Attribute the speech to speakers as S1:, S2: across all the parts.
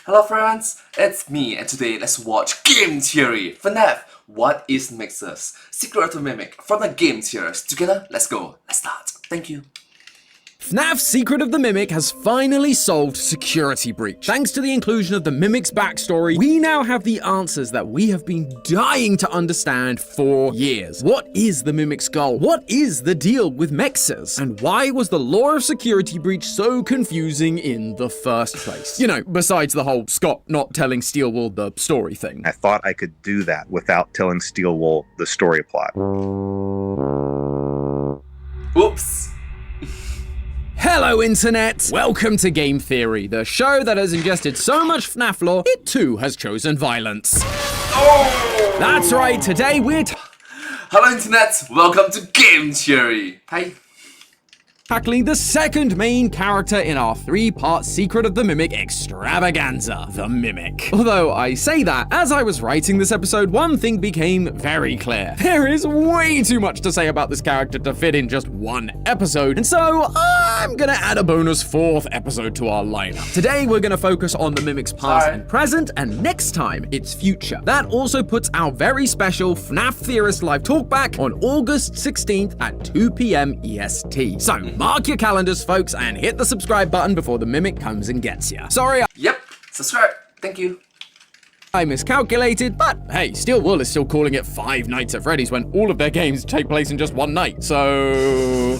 S1: Hello friends, it's me and today let's watch Game Theory FNAF What is Mixes? Secret of the Mimic from the Game Theories. Together, let's go. Let's start. Thank you.
S2: FNAF Secret of the Mimic has finally solved Security Breach. Thanks to the inclusion of the Mimic's backstory, we now have the answers that we have been dying to understand for years. What is the Mimic's goal? What is the deal with Mexes? And why was the lore of Security Breach so confusing in the first place? You know, besides the whole Scott not telling Steelwool the story thing.
S3: I thought I could do that without telling Steelwool the story plot.
S1: Oops.
S2: Hello Internet! Welcome to Game Theory, the show that has ingested so much FNAF lore, it too has chosen violence.
S1: Oh!
S2: That's right, today we're
S1: Hello Internet, welcome to Game Theory. Hi.
S2: tackling the second main character in our three-part Secret of the Mimic extravaganza, the Mimic. Although I say that, as I was writing this episode, one thing became very clear. There is way too much to say about this character to fit in just one episode, and so I'm gonna add a bonus fourth episode to our lineup. Today we're gonna focus on the Mimic's past and present, and next time, its future. That also puts our very special FNAF Theorist Live Talkback on August 16th at 2 p.m. EST. So, mark your calendars, folks, and hit the subscribe button before the Mimic comes and gets you. Sorry,
S1: Yep, subscribe. Thank you.
S2: I miscalculated, but hey, Steelwool is still calling it Five Nights at Freddy's when all of their games take place in just one night, so...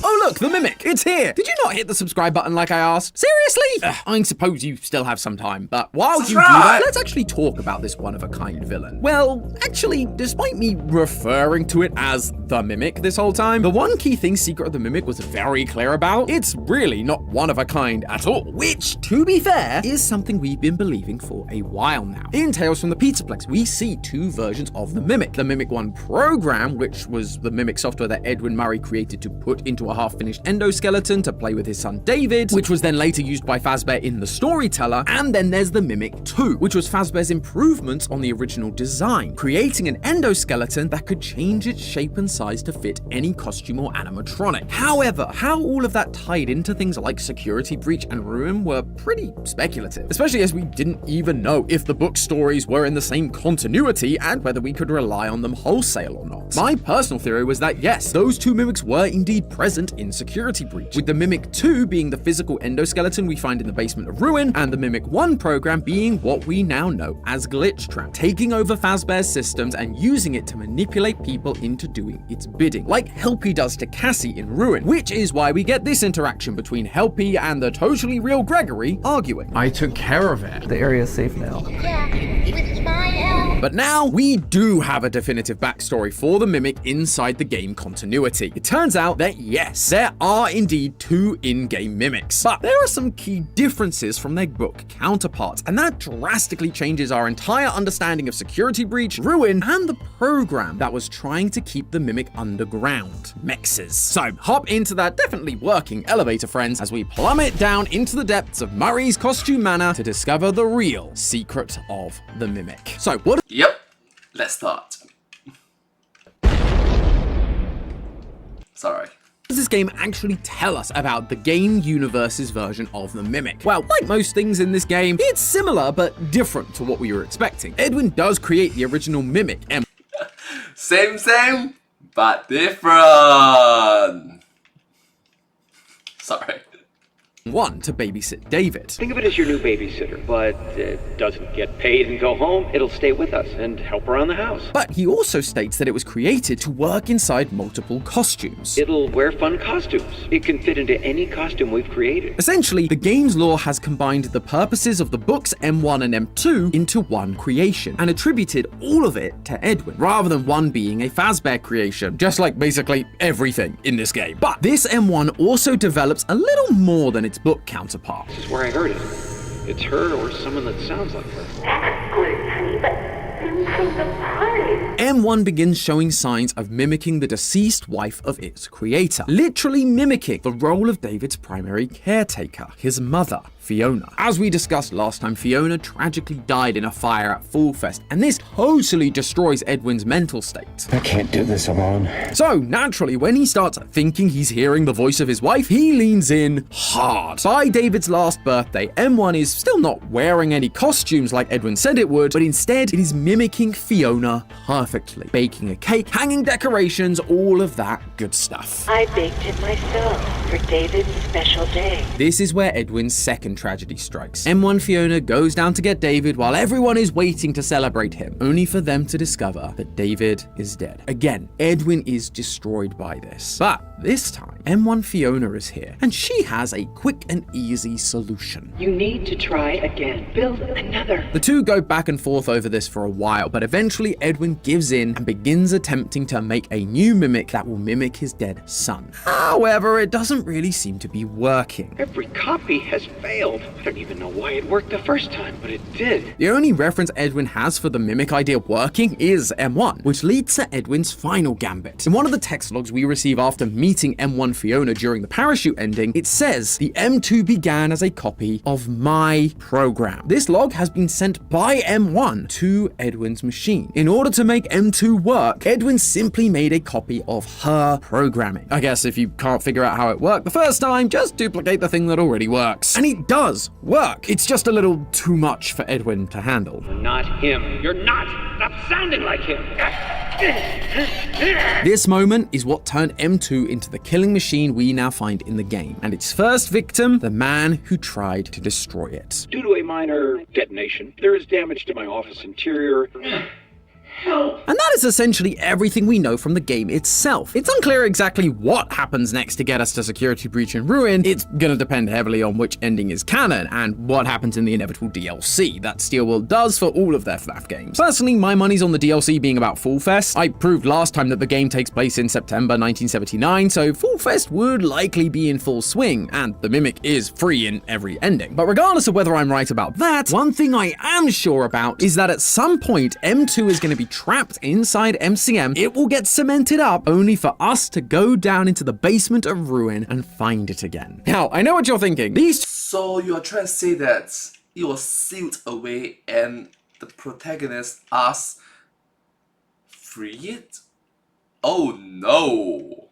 S2: Oh look, the Mimic, it's here! Did you not hit the subscribe button like I asked? Seriously? I suppose you still have some time, but while you do that, let's actually talk about this one-of-a-kind villain. Well, actually, despite me referring to it as the Mimic this whole time, the one key thing Secret of the Mimic was very clear about, it's really not one-of-a-kind at all. Which, to be fair, is something we've been believing for a while now. In Tales from the Pizzaplex, we see two versions of the Mimic. The Mimic 1 program, which was the Mimic software that Edwin Murray created to put into a half-finished endoskeleton to play with his son David, which was then later used by Fazbear in The Storyteller, and then there's the Mimic 2, which was Fazbear's improvements on the original design, creating an endoskeleton that could change its shape and size to fit any costume or animatronic. However, how all of that tied into things like Security Breach and Ruin were pretty speculative, especially as we didn't even know if the book stories were in the same continuity and whether we could rely on them wholesale or not. My personal theory was that yes, those two Mimics were indeed present in Security Breach, with the Mimic 2 being the physical endoskeleton we find in the basement of Ruin, and the Mimic 1 program being what we now know as Glitchtrap, taking over Fazbear's systems and using it to manipulate people into doing its bidding, like Helpy does to Cassie in Ruin, which is why we get this interaction between Helpy and the totally real Gregory arguing.
S4: I took care of it.
S5: The area is safe now.
S2: But now, we do have a definitive backstory for the Mimic inside the game continuity. It turns out that yes, there are indeed two in-game Mimics, but there are some key differences from their book counterparts, and that drastically changes our entire understanding of Security Breach, Ruin, and the program that was trying to keep the Mimic underground, Mexes. So hop into that definitely working elevator, friends, as we plummet down into the depths of Murray's Costume Manor to discover the real secret of the Mimic. So what...
S1: Yep, let's start. Sorry.
S2: Does this game actually tell us about the game universe's version of the Mimic? Well, like most things in this game, it's similar but different to what we were expecting. Edwin does create the original Mimic,
S1: Same, but different. Sorry.
S2: M1 to babysit David.
S6: Think of it as your new babysitter, but it doesn't get paid and go home. It'll stay with us and help around the house.
S2: But he also states that it was created to work inside multiple costumes.
S6: It'll wear fun costumes. It can fit into any costume we've created.
S2: Essentially, the game's lore has combined the purposes of the books M1 and M2 into one creation, and attributed all of it to Edwin, rather than one being a Fazbear creation, just like basically everything in this game. But this M1 also develops a little more than its book counterpart.
S6: This is where I heard it. It's her or someone that sounds like her.
S7: That's good, honey, but inside the party.
S2: M1 begins showing signs of mimicking the deceased wife of its creator, literally mimicking the role of David's primary caretaker, his mother, Fiona. As we discussed last time, Fiona tragically died in a fire at Fall Fest, and this totally destroys Edwin's mental state.
S4: I can't do this alone.
S2: So, naturally, when he starts thinking he's hearing the voice of his wife, he leans in hard. By David's last birthday, M1 is still not wearing any costumes like Edwin said it would, but instead it is mimicking Fiona perfectly. Baking a cake, hanging decorations, all of that good stuff.
S7: I baked it myself for David's special day.
S2: This is where Edwin's second tragedy strikes. M1 Fiona goes down to get David while everyone is waiting to celebrate him, only for them to discover that David is dead. Again, Edwin is destroyed by this. But this time, M1 Fiona is here, and she has a quick and easy solution.
S5: You need to try again. Build another.
S2: The two go back and forth over this for a while, but eventually Edwin gives in and begins attempting to make a new mimic that will mimic his dead son. However, it doesn't really seem to be working.
S6: Every copy has failed. I don't even know why it worked the first time, but it did.
S2: The only reference Edwin has for the mimic idea working is M1, which leads to Edwin's final gambit. In one of the text logs we receive after meeting M1 Fiona during the parachute ending, it says the M2 began as a copy of my program. This log has been sent by M1 to Edwin's machine. In order to make M2 work, Edwin simply made a copy of her programming. I guess if you can't figure out how it worked the first time, just duplicate the thing that already works. And it does work. It's just a little too much for Edwin to handle.
S6: You're not him. You're not. Stop sounding like him.
S2: This moment is what turned M2 into the killing machine we now find in the game, and its first victim, the man who tried to destroy it.
S6: Due to a minor detonation, there is damage to my office interior.
S7: Help!
S2: And that is essentially everything we know from the game itself. It's unclear exactly what happens next to get us to Security Breach and Ruin. It's gonna depend heavily on which ending is canon and what happens in the inevitable DLC that Steelworld does for all of their FNAF games. Personally, my money's on the DLC being about Fall Fest. I proved last time that the game takes place in September 1979, so Fall Fest would likely be in full swing, and the Mimic is free in every ending. But regardless of whether I'm right about that, one thing I am sure about is that at some point, M2 is going to be trapped inside MCM. It will get cemented up, only for us to go down into the basement of Ruin and find it again. Now, I know what you're thinking.
S1: So you're trying to say that it was sealed away and the protagonist asks, free it? Oh no!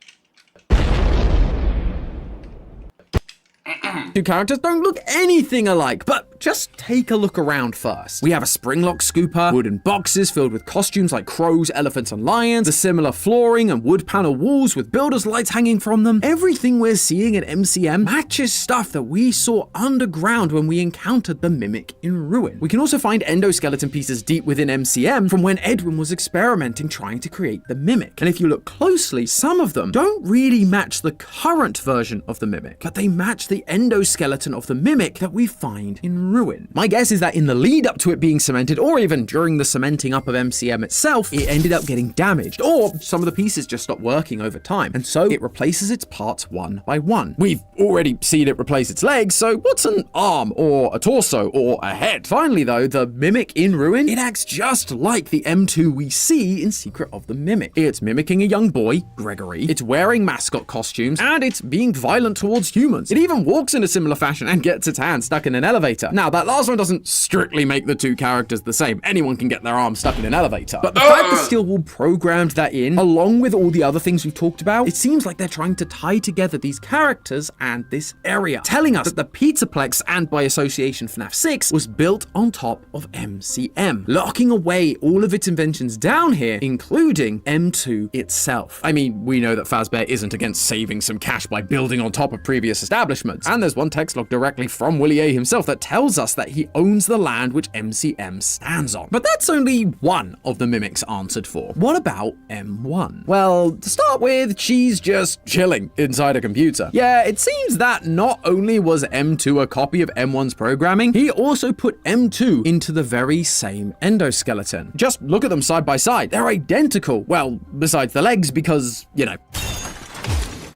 S2: Two characters don't look anything alike, but just take a look around first. We have a springlock scooper, wooden boxes filled with costumes like crows, elephants, and lions, the similar flooring and wood panel walls with builders' lights hanging from them. Everything we're seeing at MCM matches stuff that we saw underground when we encountered the Mimic in Ruin. We can also find endoskeleton pieces deep within MCM from when Edwin was experimenting trying to create the Mimic. And if you look closely, some of them don't really match the current version of the Mimic, but they match the endoskeleton of the Mimic that we find in Ruin. My guess is that in the lead up to it being cemented, or even during the cementing up of MCM itself, it ended up getting damaged, or some of the pieces just stopped working over time, and so it replaces its parts one by one. We've already seen it replace its legs, so what's an arm, or a torso, or a head? Finally though, the Mimic in Ruin, it acts just like the M2 we see in Secret of the Mimic. It's mimicking a young boy, Gregory, it's wearing mascot costumes, and it's being violent towards humans. It even walks in a similar fashion and gets its hand stuck in an elevator. Now, that last one doesn't strictly make the two characters the same. Anyone can get their arm stuck in an elevator. But the fact that Steelworld programmed that in, along with all the other things we've talked about, it seems like they're trying to tie together these characters and this area, telling us that the Pizzaplex, and by association FNAF 6, was built on top of MCM, locking away all of its inventions down here, including M2 itself. I mean, we know that Fazbear isn't against saving some cash by building on top of previous establishments, and there's one text log directly from Willie A himself that tells us that he owns the land which MCM stands on. But that's only one of the Mimics answered for. What about M1? Well, to start with, she's just chilling inside a computer. Yeah, it seems that not only was M2 a copy of M1's programming, he also put M2 into the very same endoskeleton. Just look at them side by side. They're identical. Well, besides the legs, because, you know.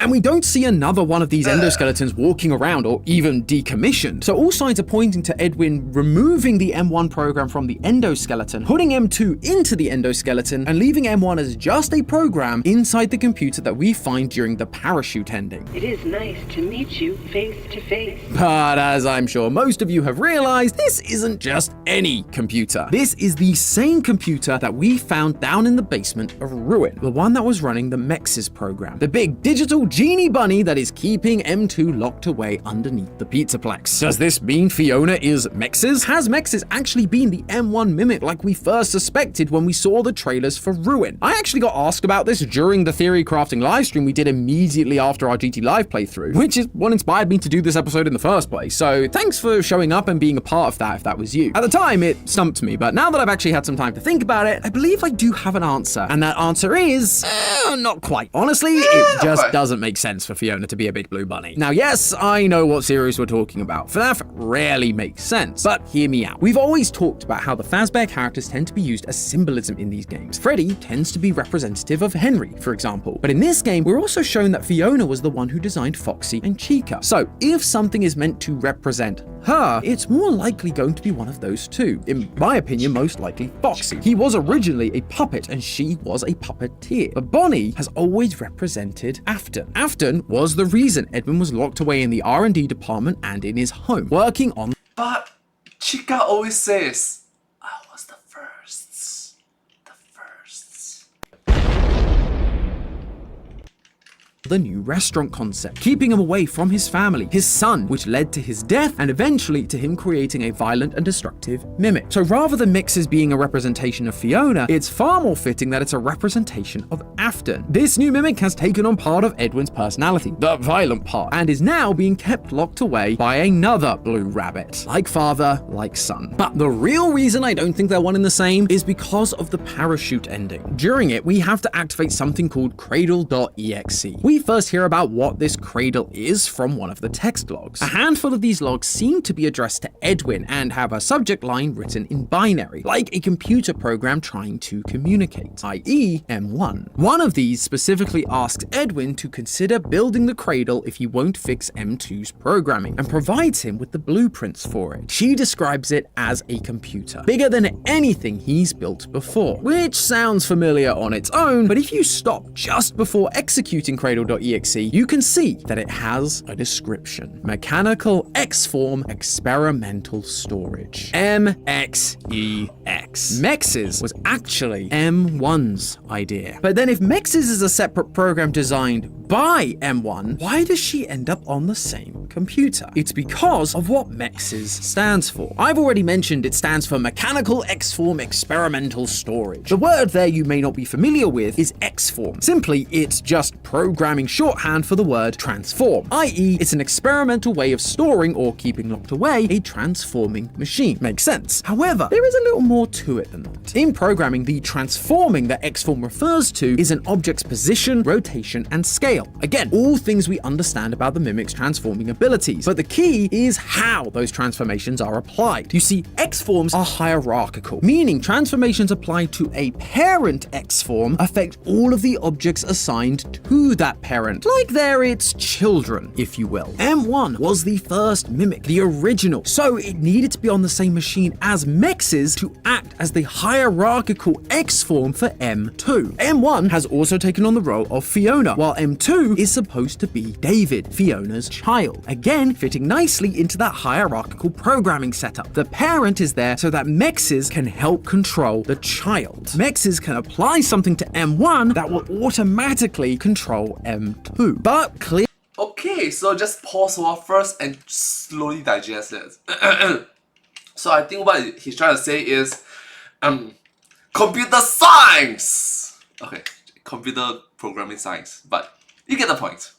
S2: And we don't see another one of these endoskeletons walking around or even decommissioned. So all signs are pointing to Edwin removing the M1 program from the endoskeleton, putting M2 into the endoskeleton, and leaving M1 as just a program inside the computer that we find during the parachute ending.
S5: It is nice to meet you face to face.
S2: But as I'm sure most of you have realized, this isn't just any computer. This is the same computer that we found down in the basement of Ruin, the one that was running the Mexes program, the big digital genie bunny that is keeping M2 locked away underneath the Pizzaplex. Does this mean Fiona is Mexes? Has Mexes actually been the M1 mimic like we first suspected when we saw the trailers for Ruin? I actually got asked about this during the theory crafting livestream we did immediately after our GT Live playthrough, which is what inspired me to do this episode in the first place. So thanks for showing up and being a part of that if that was you. At the time, it stumped me, but now that I've actually had some time to think about it, I believe I do have an answer. And that answer is not quite. Honestly, it just doesn't make sense for Fiona to be a big blue bunny. Now, yes, I know what series we're talking about. FNAF rarely makes sense, but hear me out. We've always talked about how the Fazbear characters tend to be used as symbolism in these games. Freddy tends to be representative of Henry, for example. But in this game, we're also shown that Fiona was the one who designed Foxy and Chica. So if something is meant to represent her, it's more likely going to be one of those two. In my opinion, most likely Foxy. He was originally a puppet and she was a puppeteer. But Bonnie has always represented Afton. Afton was the reason Edwin was locked away in the R&D department and in his home, working on
S1: But Chica always says, I was the first. The first.
S2: the new restaurant concept, keeping him away from his family, his son, which led to his death and eventually to him creating a violent and destructive mimic. So rather than Mixes being a representation of Fiona, it's far more fitting that it's a representation of Afton. This new mimic has taken on part of Edwin's personality, the violent part, and is now being kept locked away by another blue rabbit. Like father, like son. But the real reason I don't think they're one and the same is because of the parachute ending. During it, we have to activate something called Cradle.exe. We first hear about what this cradle is from one of the text logs. A handful of these logs seem to be addressed to Edwin and have a subject line written in binary, like a computer program trying to communicate, i.e. M1. One of these specifically asks Edwin to consider building the cradle if he won't fix M2's programming, and provides him with the blueprints for it. She describes it as a computer, bigger than anything he's built before, which sounds familiar on its own, but if you stop just before executing Cradle.exe, you can see that it has a description. Mechanical X-Form Experimental Storage. MXEX. Mexes was actually M1's idea. But then if Mexes is a separate program designed by M1, why does she end up on the same computer? It's because of what Mexes stands for. I've already mentioned it stands for Mechanical X-Form Experimental Storage. The word there you may not be familiar with is X-Form. Simply, it's just programming shorthand for the word transform, i.e. it's an experimental way of storing or keeping locked away a transforming machine. Makes sense. However, there is a little more to it than that. In programming, the transforming that X-Form refers to is an object's position, rotation, and scale. Again, all things we understand about the mimic's transforming abilities, but the key is how those transformations are applied. You see, X-Forms are hierarchical, meaning transformations applied to a parent X-Form affect all of the objects assigned to that parent, like they're its children, if you will. M1 was the first mimic, the original, so it needed to be on the same machine as Mexes to act as the hierarchical X-Form for M2. M1 has also taken on the role of Fiona, while M2 is supposed to be David, Fiona's child. Again, fitting nicely into that hierarchical programming setup. The parent is there so that Mexes can help control the child. Mexes can apply something to M1 that will automatically control M2. But clearly,
S1: Okay, so just pause a while first and slowly digest it. So I think what he's trying to say is, computer science! Okay, computer programming science, but you get the point.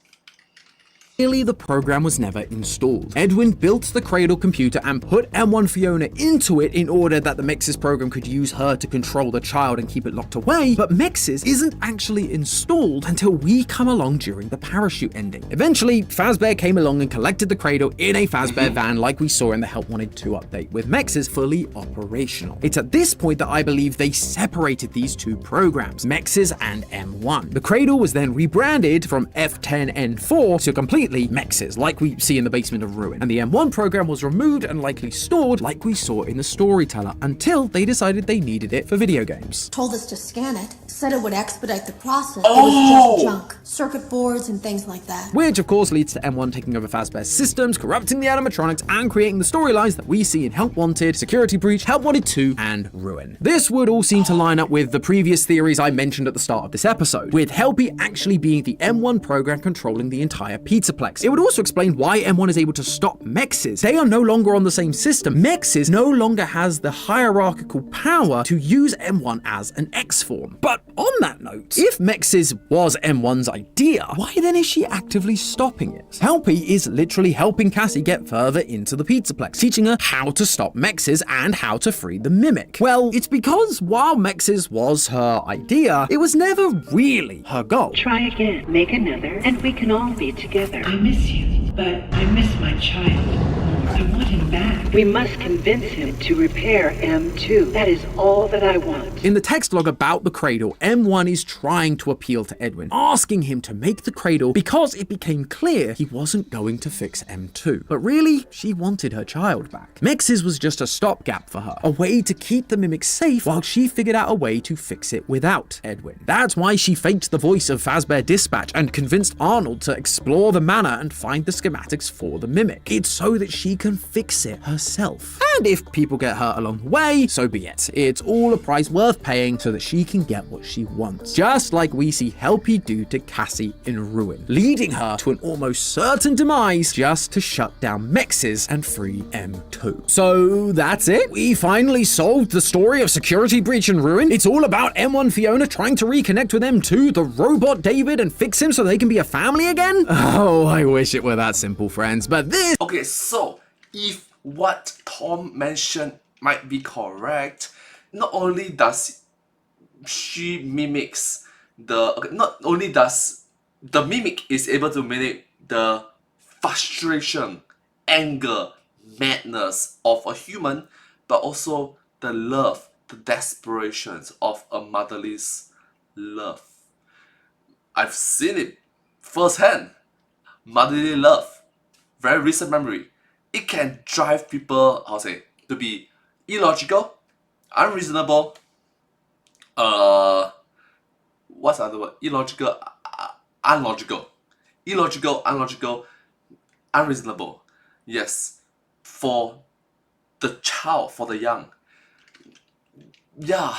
S2: Clearly, the program was never installed. Edwin built the Cradle computer and put M1 Fiona into it in order that the Mexes program could use her to control the child and keep it locked away, but Mexes isn't actually installed until we come along during the parachute ending. Eventually, Fazbear came along and collected the Cradle in a Fazbear van like we saw in the Help Wanted 2 update, with Mexes fully operational. It's at this point that I believe they separated these two programs, Mexes and M1. The Cradle was then rebranded from F10N4 to completely Mexes, like we see in the basement of Ruin, and the M1 program was removed and likely stored like we saw in the Storyteller, until they decided they needed it for video games.
S4: Told us to scan it, said it would expedite the process.
S1: Oh!
S4: It was just junk, circuit boards and things like that.
S2: Which of course leads to M1 taking over Fazbear's systems, corrupting the animatronics, and creating the storylines that we see in Help Wanted, Security Breach, Help Wanted 2, and Ruin. This would all seem to line up with the previous theories I mentioned at the start of this episode, with Helpy actually being the M1 program controlling the entire Pizzaplex. It would also explain why M1 is able to stop Mexes. They are no longer on the same system. Mexes no longer has the hierarchical power to use M1 as an X-form. But on that note, if Mexes was M1's idea, why then is she actively stopping it? Helpy is literally helping Cassie get further into the Pizzaplex, teaching her how to stop Mexes and how to free the Mimic. Well, it's because while Mexes was her idea, it was never really her goal.
S5: Try again, make another, and we can all be together.
S8: I miss you, but I miss my child. I want him back.
S5: We must convince him to repair M2. That is all that I want.
S2: In the text log about the Cradle, M1 is trying to appeal to Edwin, asking him to make the Cradle because it became clear he wasn't going to fix M2. But really, she wanted her child back. Mexes was just a stopgap for her, a way to keep the Mimic safe while she figured out a way to fix it without Edwin. That's why she faked the voice of Fazbear Dispatch and convinced Arnold to explore the manor and find the schematics for the Mimic. It's so that she can fix it herself. And if people get hurt along the way, so be it. It's all a price worth paying so that she can get what she wants. Just like we see Helpy do to Cassie in Ruin, leading her to an almost certain demise just to shut down Mexes and free M2. So that's it. We finally solved the story of Security Breach and Ruin. It's all about M1 Fiona trying to reconnect with M2, the robot David, and fix him so they can be a family again? Oh, I wish it were that simple, friends, but this—
S1: Okay, so if what Tom mentioned might be correct, not only does she mimics the— not only does the Mimic is able to mimic the frustration, anger, madness of a human, but also the love, the desperations of a motherly's love. I've seen it firsthand. Motherly love, very recent memory. It can drive people, to be illogical, unreasonable, what's the other word? Illogical, unlogical, unreasonable. Yes, for the child, for the young. Yeah.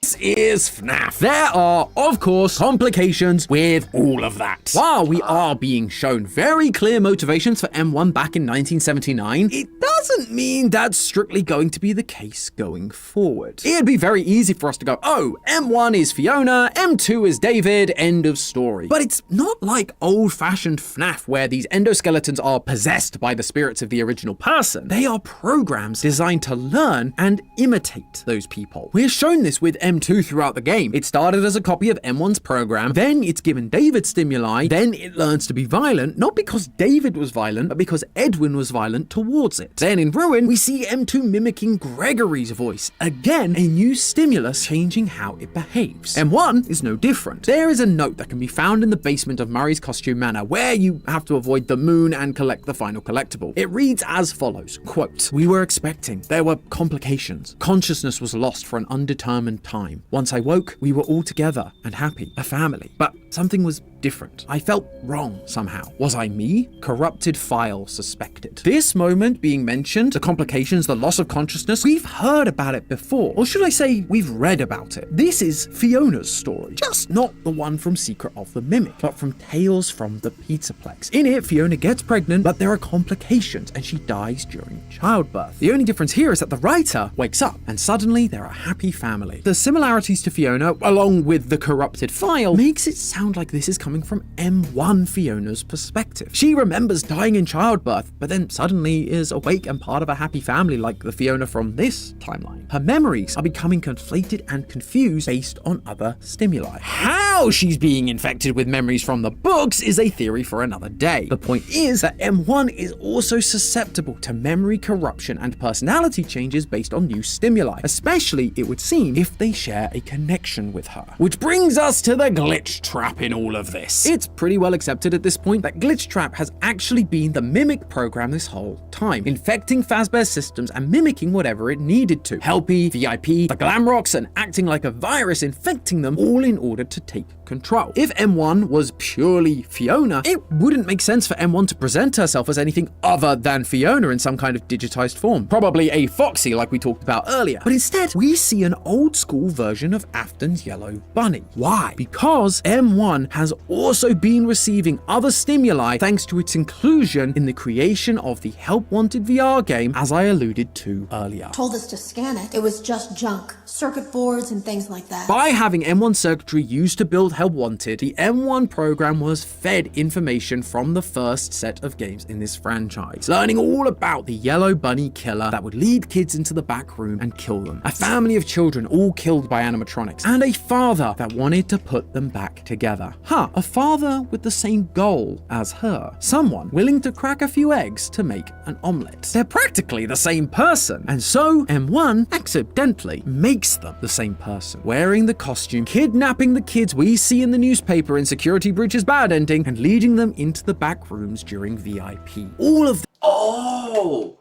S2: This is FNAF. There are, of course, complications with all of that. While we are being shown very clear motivations for M1 back in 1979, it doesn't mean that's strictly going to be the case going forward. It'd be very easy for us to go, oh, M1 is Fiona, M2 is David, end of story. But it's not like old-fashioned FNAF where these endoskeletons are possessed by the spirits of the original person. They are programs designed to learn and imitate those people. We're shown this with M2 throughout the game. It started as a copy of M1's program, then it's given David stimuli, then it learns to be violent, not because David was violent, but because Edwin was violent towards it. Then in Ruin, we see M2 mimicking Gregory's voice. Again, a new stimulus changing how it behaves. M1 is no different. There is a note that can be found in the basement of Murray's Costume Manor where you have to avoid the moon and collect the final collectible. It reads as follows, quote, "We were expecting. There were complications. Consciousness was lost for an undetermined time. Once I woke, we were all together and happy, a family. But something was different. I felt wrong somehow. Was I me? Corrupted file suspected." This moment being mentioned, the complications, the loss of consciousness, we've heard about it before. Or should I say, we've read about it. This is Fiona's story, just not the one from Secret of the Mimic, but from Tales from the Pizzaplex. In it, Fiona gets pregnant, but there are complications and she dies during childbirth. The only difference here is that the writer wakes up and suddenly they're a happy family. The similarities to Fiona, along with the corrupted file, makes it sound sound like this is coming from M1 Fiona's perspective. She remembers dying in childbirth, but then suddenly is awake and part of a happy family like the Fiona from this timeline. Her memories are becoming conflated and confused based on other stimuli. How she's being infected with memories from the books is a theory for another day. The point is that M1 is also susceptible to memory corruption and personality changes based on new stimuli, especially, it would seem, if they share a connection with her. Which brings us to the glitch trap in all of this. It's pretty well accepted at this point that Glitch Trap has actually been the Mimic program this whole time, infecting Fazbear's systems and mimicking whatever it needed to. Helpy, VIP, the Glamrocks, and acting like a virus, infecting them all in order to take control. If M1 was purely Fiona, it wouldn't make sense for M1 to present herself as anything other than Fiona in some kind of digitized form. Probably a Foxy like we talked about earlier. But instead, we see an old school version of Afton's Yellow Bunny. Why? Because M1 has also been receiving other stimuli thanks to its inclusion in the creation of the Help Wanted VR game, as I alluded to earlier.
S4: Told us to scan it. It was just junk, circuit boards and things like that.
S2: By having M1 circuitry used to build Help Wanted, the M1 program was fed information from the first set of games in this franchise, learning all about the Yellow Bunny killer that would lead kids into the back room and kill them. A family of children all killed by animatronics, and a father that wanted to put them back together. A father with the same goal as her. Someone willing to crack a few eggs to make an omelette. They're practically the same person, and so M1 accidentally makes them the same person, wearing the costume, kidnapping the kids we see in the newspaper in Security Breach's bad ending, and leading them into the back rooms during VIP. All of
S1: Oh!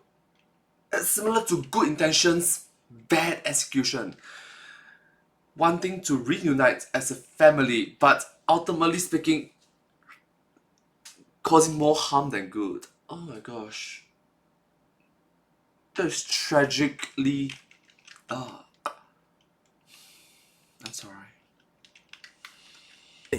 S1: It's similar to good intentions, bad execution. Wanting to reunite as a family, but ultimately speaking, causing more harm than good. Oh my gosh. That is tragically... That's alright.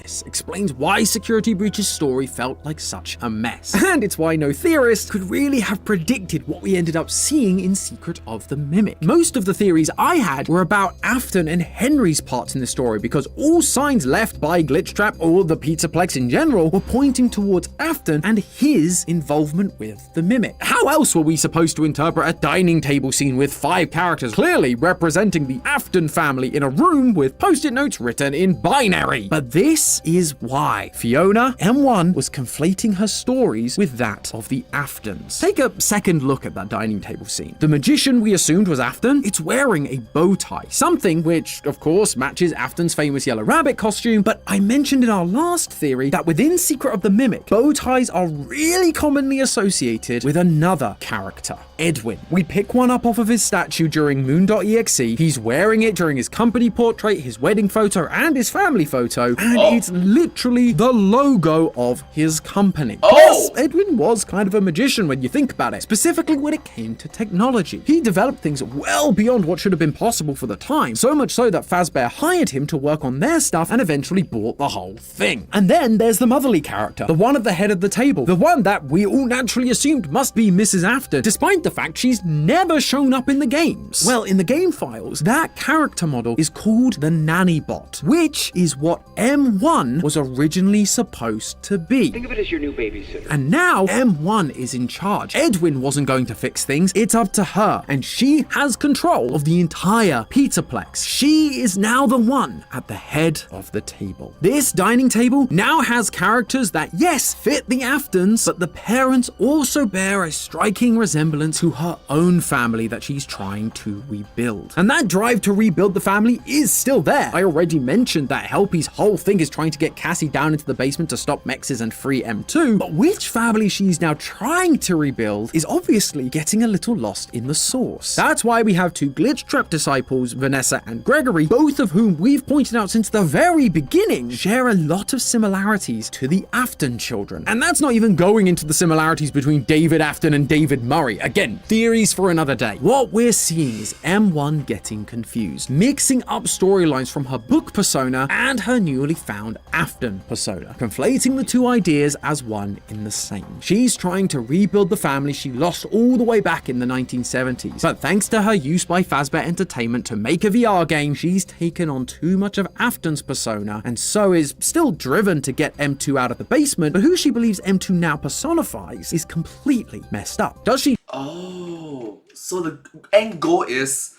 S2: this explains why Security Breach's story felt like such a mess. And it's why no theorist could really have predicted what we ended up seeing in Secret of the Mimic. Most of the theories I had were about Afton and Henry's parts in the story, because all signs left by Glitchtrap or the Pizzaplex in general were pointing towards Afton and his involvement with the Mimic. How else were we supposed to interpret a dining table scene with 5 characters clearly representing the Afton family in a room with post-it notes written in binary? But this is why Fiona, M1, was conflating her stories with that of the Aftons. Take a second look at that dining table scene. The magician we assumed was Afton, it's wearing a bow tie, something which, of course, matches Afton's famous Yellow Rabbit costume, but I mentioned in our last theory that within Secret of the Mimic, bow ties are really commonly associated with another character, Edwin. We pick one up off of his statue during Moon.exe, he's wearing it during his company portrait, his wedding photo, and his family photo, and it's literally the logo of his company. Plus, Edwin was kind of a magician when you think about it, specifically when it came to technology. He developed things well beyond what should have been possible for the time, so much so that Fazbear hired him to work on their stuff and eventually bought the whole thing. And then there's the motherly character, the one at the head of the table, the one that we all naturally assumed must be Mrs. Afton, despite the fact she's never shown up in the games. Well, in the game files, that character model is called the Nanny Bot, which is what M1 was originally supposed to be.
S6: Think of it as your new babysitter.
S2: And now M1 is in charge. Edwin wasn't going to fix things, it's up to her, and she has control of the entire Pizzaplex. She is now the one at the head of the table. This dining table now has characters that, yes, fit the Aftons, but the parents also bear a striking resemblance to her own family that she's trying to rebuild. And that drive to rebuild the family is still there. I already mentioned that Helpy's whole thing is trying to get Cassie down into the basement to stop Mexes and free M2, but which family she's now trying to rebuild is obviously getting a little lost in the source. That's why we have 2 Glitchtrap disciples, Vanessa and Gregory, both of whom we've pointed out since the very beginning share a lot of similarities to the Afton children. And that's not even going into the similarities between David Afton and David Murray. Again, theories for another day. What we're seeing is M1 getting confused, mixing up storylines from her book persona and her newly found around Afton persona, conflating the two ideas as one in the same. She's trying to rebuild the family she lost all the way back in the 1970s, but thanks to her use by Fazbear Entertainment to make a VR game, she's taken on too much of Afton's persona, and so is still driven to get M2 out of the basement, but who she believes M2 now personifies is completely messed up. Does she?
S1: Oh, so the end goal is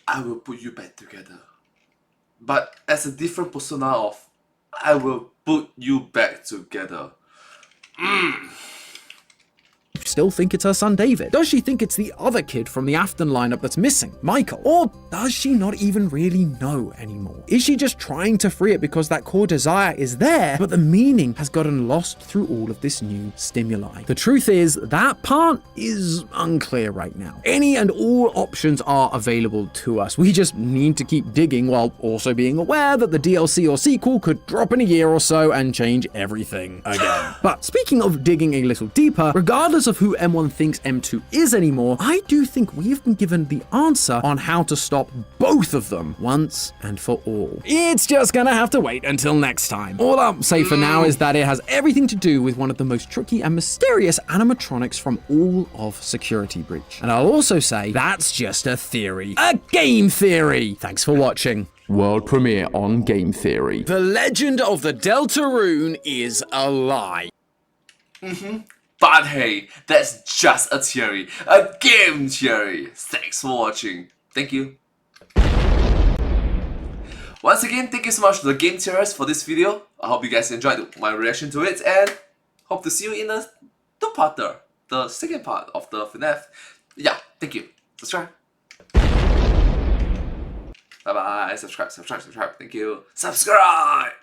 S1: I will put you back together. But as a different persona of I will put you back together.
S2: Still think it's her son David? Does she think it's the other kid from the Afton lineup that's missing, Michael? Or does she not even really know anymore? Is she just trying to free it because that core desire is there, but the meaning has gotten lost through all of this new stimuli? The truth is, that part is unclear right now. Any and all options are available to us. We just need to keep digging while also being aware that the DLC or sequel could drop in a year or so and change everything again. But speaking of digging a little deeper, regardless of who M1 thinks M2 is anymore, I do think we've been given the answer on how to stop both of them once and for all. It's just gonna have to wait until next time. All I'll say for now is that it has everything to do with one of the most tricky and mysterious animatronics from all of Security Breach. And I'll also say that's just a theory. A game theory! Thanks for watching. World premiere on Game Theory. The legend of the Deltarune is a lie.
S1: But hey, that's just a theory. A game theory. Thanks for watching. Thank you. Once again, thank you so much to the game theorists for this video. I hope you guys enjoyed my reaction to it and hope to see you in the two-parter, the second part of the FNAF. Yeah, thank you. Subscribe. Bye bye. Subscribe. Thank you. Subscribe.